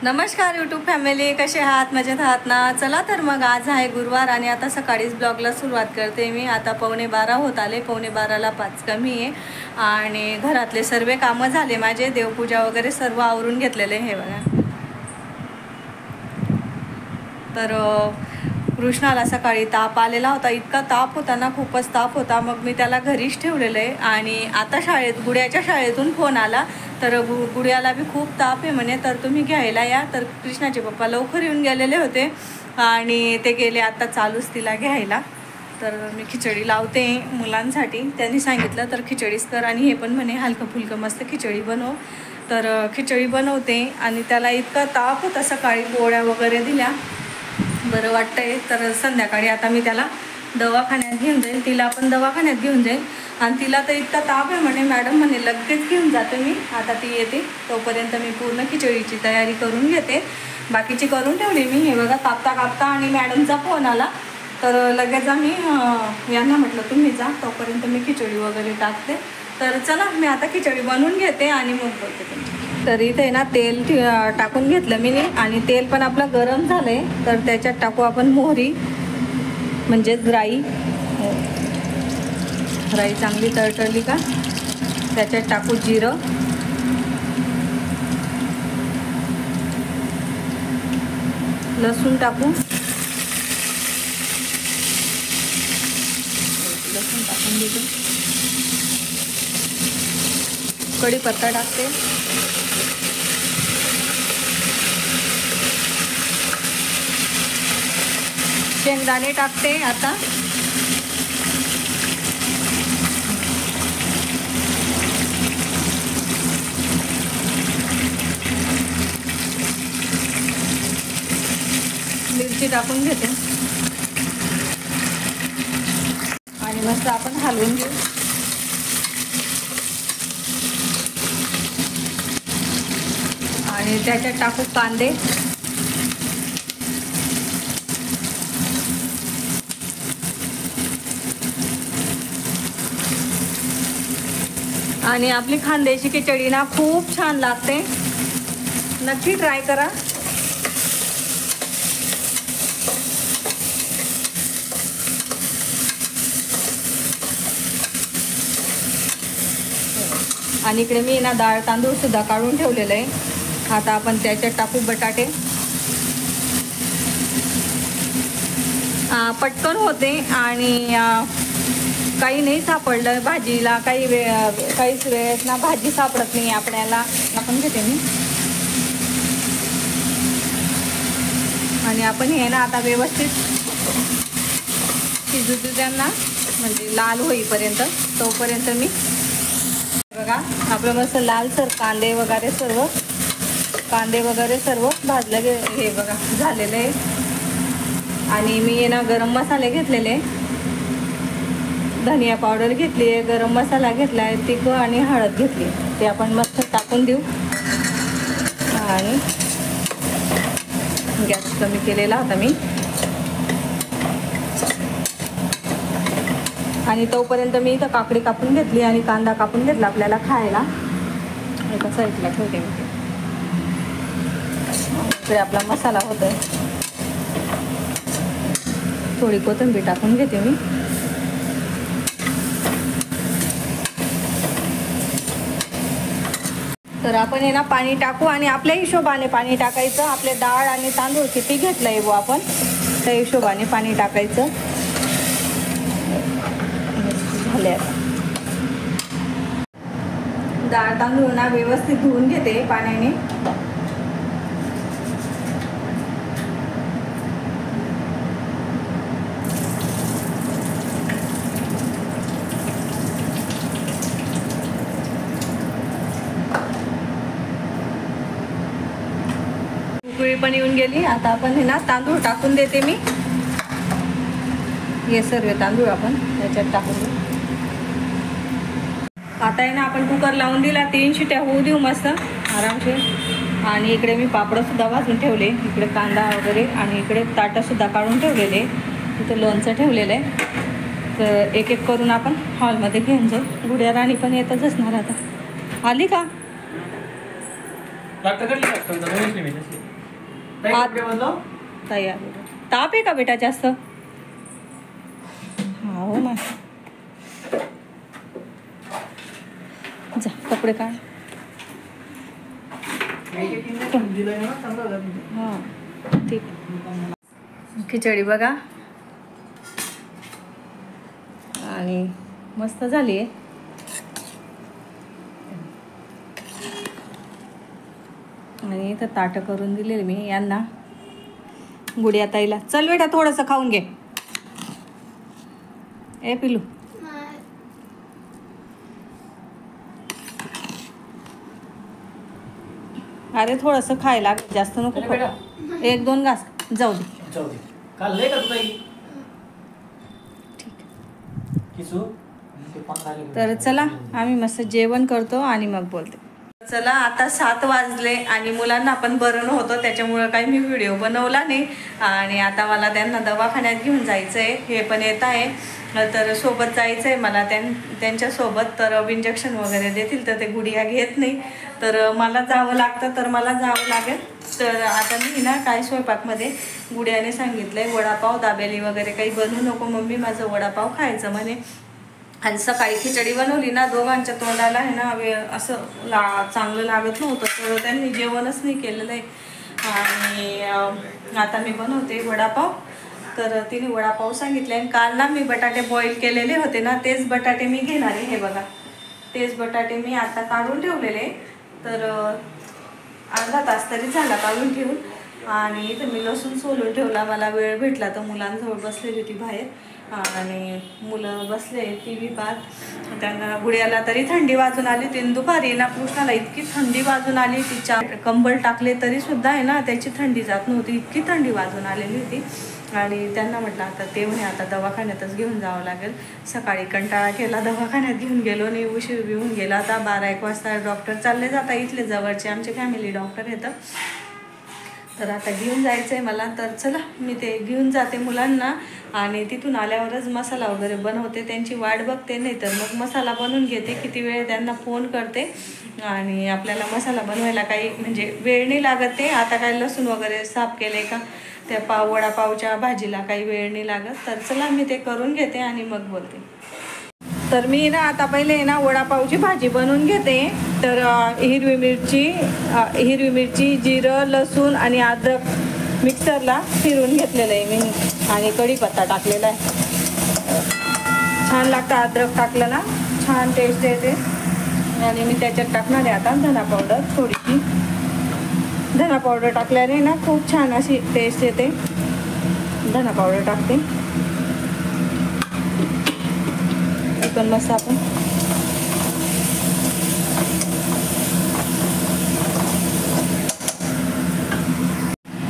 नमस्कार YouTube family, कसे आहात? मजेत आहात ना? चला तर मग आज आहे गुरुवार आणि आता सकाळीच ब्लॉगला सुरुवात करते मी। आता 11:15 होत आले, 11:15ला 5 कमी आहे आणि घरातले सर्व कामं झाले माझे, देवपूजा वगैरे सर्व आवरून घेतलेले हे बघा। तर कृष्णाला सकाळी ताप आलेला होता, इतका ताप होता ना, खूपच ताप होता। मग मी त्याला घरीच ठेवलेलं आहे आणि आता गुड्याच्या शाळेतून फोन आला तर गुड्याला बी खूप ताप आहे म्हणे, तर तुम्ही घ्यायला या। तर कृष्णाचे पप्पा लवकर येऊन गेलेले होते आणि ते गेले आता चालूच तिला घ्यायला। तर मी खिचडी लावते मुलांसाठी, त्यांनी सांगितलं तर खिचडीच कर आणि हे पण म्हणे हलकं फुलकं मस्त खिचडी बनव, तर खिचडी बनवते। आणि त्याला इतका ताप होता, सकाळी गोळ्या वगैरे दिल्या, बरं वाटतंय। तर संध्याकाळी आता मी त्याला दवाखान्यात घेऊन जाईल, तिला पण दवाखान्यात घेऊन जाईल। आणि तिला तर इतका ताप आहे म्हणे, मॅडम म्हणे लगेच घेऊन जाते मी, आता ती येते तोपर्यंत मी पूर्ण खिचडीची तयारी करून घेते, बाकीची करून ठेवली मी। हे बघा कापता कापता आणि मॅडमचा फोन आला, तर लगेच आम्ही यांना म्हटलं तुम्ही जा, तोपर्यंत मी खिचडी वगैरे टाकते। तर चला मी आता खिचडी बनवून घेते आणि मग बोलते तुमची। तर इथे ना तेल टाकून घेतलं मी आणि तेल पण आपलं गरम झालं आहे, तर त्याच्यात टाकू आपण मोहरी म्हणजेच राई। राई चांगली तळतळली का त्याच्यात टाकू जिरं, लसूण टाकू, लसूण टाकून देते, कढीपत्ता टाकते, शेंगदाणे टाकते आता, मिरची टाकून घेते आणि मस्त आपण हलवून घेऊ। आणि त्याच्यात टाकू कांदे, आणि आपली खानदेशी खिचडी ना खूप छान लागते, नक्की ट्राय करा। आणि इकडे मी ना डाळ तांदूळ सुद्धा काढून ठेवलेलं आहे। आता आपण त्याच्यात टाकू बटाटे, पटकन होते आणि काही नाही सापडलं भाजीला, काहीच वेळेस ना भाजी सापडत नाही आपल्याला, आपण घेते मी। आणि आपण हे ना आता व्यवस्थित शिजू दे त्यांना, म्हणजे लाल होईपर्यंत, तोपर्यंत मी बघा आपलं मस्त लालसर कांदे वगैरे सर्व भाजलं हे बघा झालेलं आहे। आणि मी ना गरम मसाले घेतलेले, धनिया पावडर घेतली आहे, गरम मसाला घेतला आहे, तिखट आणि हळद घेतली, ते आपण मस्त टाकून देऊ। आणि गॅस कमी केलेला होता मी, आणि तोपर्यंत मी इथं काकडी कापून घेतली आणि कांदा कापून घेतला आपल्याला खायला। एका साईडला ठेवते मी, इकडे आपला मसाला होतोय, थोडी कोथिंबीर टाकून घेते मी। तर आपण हे ना पाणी टाकू आणि आपल्या हिशोबाने पाणी टाकायचं, आपले डाळ आणि तांदूळ किती घेतलंय वो आपण त्या हिशोबाने पाणी टाकायचं। झाले आता डाळ तांदूळ ना व्यवस्थित धुवून घेते पाण्याने। उकळी पण येऊन गेली, आता आपण हे ना तांदूळ टाकून देते मी, हे सर्व तांदूळ आपण याच्यात टाकून देऊ। आता आहे ना आपण कुकर लावून दिला, 3 शिट्या होऊ देऊ मस्त आरामशीर। आणि इकडे मी पापडसुद्धा भाजून ठेवले, इकडे कांदा वगैरे, आणि इकडे ताटंसुद्धा काढून ठेवलेले, इथं लोणचं ठेवलेलं आहे। तर एक एक करून आपण हॉलमध्ये घेऊन जाऊ। गुड्या राणी पण येतच असणार, आता आली का? डॉक्टरकडे तयार. ताप आहे का बेटा जास्त? हो ना. जा कपडे काढ. हां ठीक. खिचडी बघा आणि मस्त झाली आहे. आणि इथं ताटं करून दिलेली मी यांना. गुडिया ताईला चल बेटा थोडंसं खाऊन घे. ए पिलू अरे थोडंसं खायला जास्त नको. 1-2 घास जाऊ दे. तर चला आम्ही मस्त जेवण करतो आणि मग बोलते. चला आता 7 वाजले आणि मुलांना पण बरं नव्हतं त्याच्यामुळं काही मी व्हिडिओ बनवला नाही. आणि आता मला त्यांना दवाखान्यात घेऊन जायचं आहे. हे पण येत आहे तर सोबत जायचं आहे मला त्यांच्यासोबत. तर इंजेक्शन वगैरे देतील तर ते गुडिया घेत नाही तर मला जावं लागतं. तर मला जावं लागेल. तर आता मी ना काय स्वयंपाकमध्ये गुडियाने सांगितलं आहे वडापाव दाबेली वगैरे काही बनवू नको मम्मी माझं वडापाव खायचं म्हणे. आणि सकाळी खिचडी बनवली ना दोघांच्या तोंडाला आहे ना असं चांगलं लागत नव्हतं तर त्यांनी जेवणच नाही केलेलं आहे. आणि आता मी बनवते वडापाव. तर तिने वडापाव सांगितले. आणि काल ना मी बटाटे बॉईल केलेले होते ना तेच बटाटे मी घेणार आहे. हे बघा तेच बटाटे मी आता काढून ठेवलेले. तर अर्धा तास तरी झाला काढून ठेवून. आणि इथं मी लसूण सोलून ठेवला. मला वेळ भेटला तर मुलांजवळ बसलेली होती बाहेर आणि मुलं बसले TV पाहत. त्यांना गुडियाला तरी थंडी वाजून आली होती. दुपारी ना कृष्णाला इतकी थंडी वाजून आली तिच्या कंबळ टाकले तरी सुद्धा आहे ना त्याची थंडी जात नव्हती. इतकी थंडी वाजून आलेली होती. आणि त्यांना म्हटलं आता ते म्हणे आता दवाखान्यातच घेऊन जावं लागेल. सकाळी कंटाळा केला दवाखान्यात घेऊन गेलो नाही. उशीर घेऊन गेला. आता 12-1 वाजता डॉक्टर चालले जाता इथले जवळचे आमचे फॅमिली डॉक्टर येतं. तर आता घेऊन जायचं आहे मला. तर चला मी ते घेऊन जाते मुलांना. आणि तिथून आल्यावरच मसाला वगैरे बनवते. त्यांची वाट बघते नाही तर मग मसाला बनवून घेते. किती वेळ त्यांना फोन करते. आणि आपल्याला मसाला बनवायला काही म्हणजे वेळ नाही लागत. ते आता काय लसूण वगैरे साफ केले का त्या वडापावच्या भाजीला काही वेळ नाही लागत. तर चला मी ते करून घेते आणि मग बोलते. तर मी ना आता पहिले ना वडापावची भाजी बनवून घेते. तर हिरवी मिरची जिरं लसूण आणि अद्रक मिक्सरला फिरून घेतलेलं आहे मी. आणि कढीपत्ता टाकलेला आहे. छान लागतं अद्रक टाकलं ना छान टेस्ट येते. आणि मी त्याच्यात टाकणार आहे आता धना पावडर थोडीशी. धना पावडर टाकल्याने ना खूप छान अशी टेस्ट येते. धना पावडर टाकते. पण मस्त आपण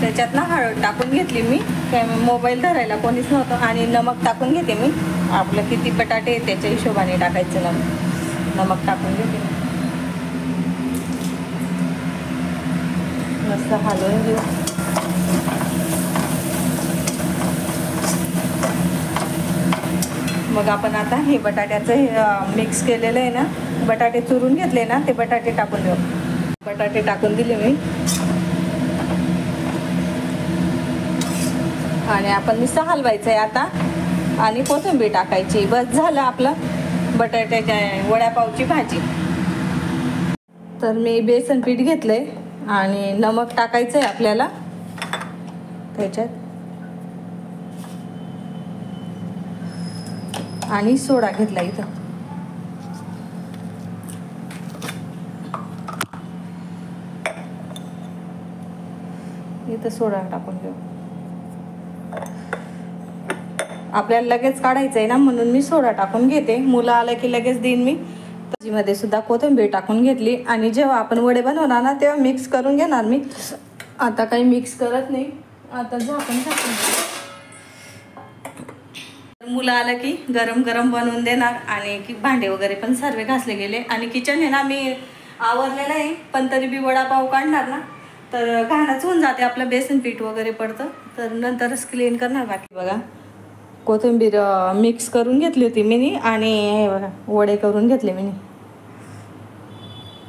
त्याच्यात ना हळद टाकून घेतली मी. काय मोबाईल धरायला कोणीच नव्हतं. आणि नमक टाकून घेते मी. आपलं किती बटाटे त्याच्या हिशोबाने टाकायचं नमक टाकून घेते. मस्त हलवून घेऊ. मग आपण आता हे बटाट्याचं मिक्स केलेलं आहे ना बटाटे चुरून घेतले ना ते बटाटे टाकून देऊ. बटाटे टाकून दिले मी. आणि आपण नुसतं हलवायचं आहे आता. आणि कोथिंबीर टाकायची. बस झालं आपलं बटाट्याच्या वडापावची भाजी. तर मी बेसन पीठ घेतलंय आणि नमक टाकायचं आहे आपल्याला त्याच्यात. आणि सोडा घेतला इथं. इथं सोडा टाकून घेऊ. आपल्याला लगेच काढायचं आहे ना म्हणून मी सोडा टाकून घेते. मुलं आलं की लगेच देईन मी. भाजीमध्ये सुद्धा कोथिंबीर टाकून घेतली. आणि जेव्हा आपण वडे बनवणार ना तेव्हा मिक्स करून घेणार मी. आता काही मिक्स करत नाही. आता झाकण टाकून मुलं आलं की गरम गरम बनवून देणार. आणि की भांडे वगैरे पण सर्व घासले गेले. आणि किचन आहे ना मी आवरलेलं आहे पण तरी बी वडापाव काढणार ना तर घाणच होऊन जाते. आपलं बेसन पीठ वगैरे पडतं तर नंतरच क्लीन करणार. बाकी बघा कोथिंबीर मिक्स करून घेतली होती मी. आणि हे बघा वडे करून घेतले मी.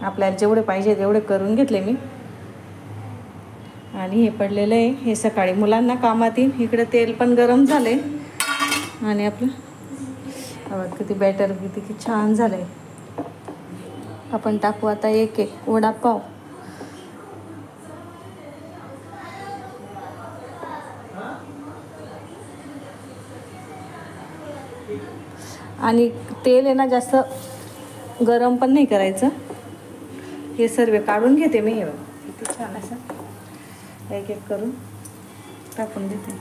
आपल्याला जेवढे पाहिजे तेवढे करून घेतले मी. आणि हे पडलेलं आहे, हे सकाळी मुलांना कामात येईल. इकडे तेल पण गरम झाले आणि आपलं किती बॅटर किती छान झालंय. आपण टाकू आता एक एक वडापाव. आणि तेल आहे ना जास्त गरम पण नाही करायचं. हे सर्व काढून घेते मी. हे किती छान असं एक एक करून टाकून देते.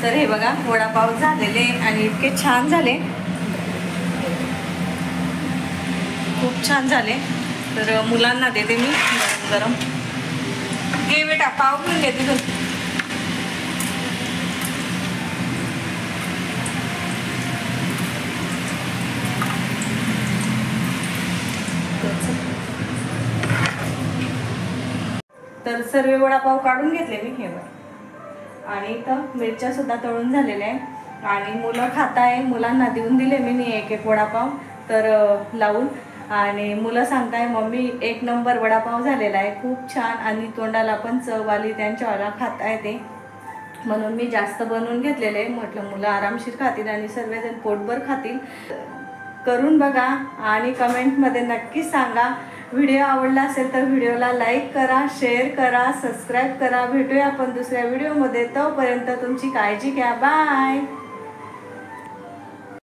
तर हे बघा वडापाव झालेले आणि इतके छान झाले, खूप छान झाले. तर मुलांना देते मी गरम गरम. घे बेटा पाव घेऊन घे तिथून. तर सर्व वडापाव काढून घेतले मी. हे बघा आणि इथं मिरच्या सुद्धा तळून झालेल्या आहे आणि मुलं खात आहे. मुलांना देऊन दिले मी एक एक वडापाव तर लावून. आणि मुलं सांगताय मम्मी एक नंबर वडापाव झालेला आहे, खूप छान आणि तोंडाला पण चव आली. त्यांच्यावाला खात आहे ते, म्हणून मी जास्त बनवून घेतलेले आहे. म्हटलं मुलं आरामशीर खातील आणि सर्वजण पोटभर खातील. करून बघा आणि कमेंटमध्ये नक्की सांगा. व्हिडिओ आवडला असेल तर व्हिडिओला लाईक करा, शेअर करा, सबस्क्राईब करा. भेटूया आपण दुसऱ्या व्हिडिओमध्ये. तोपर्यंत तुमची काळजी घ्या. बाय.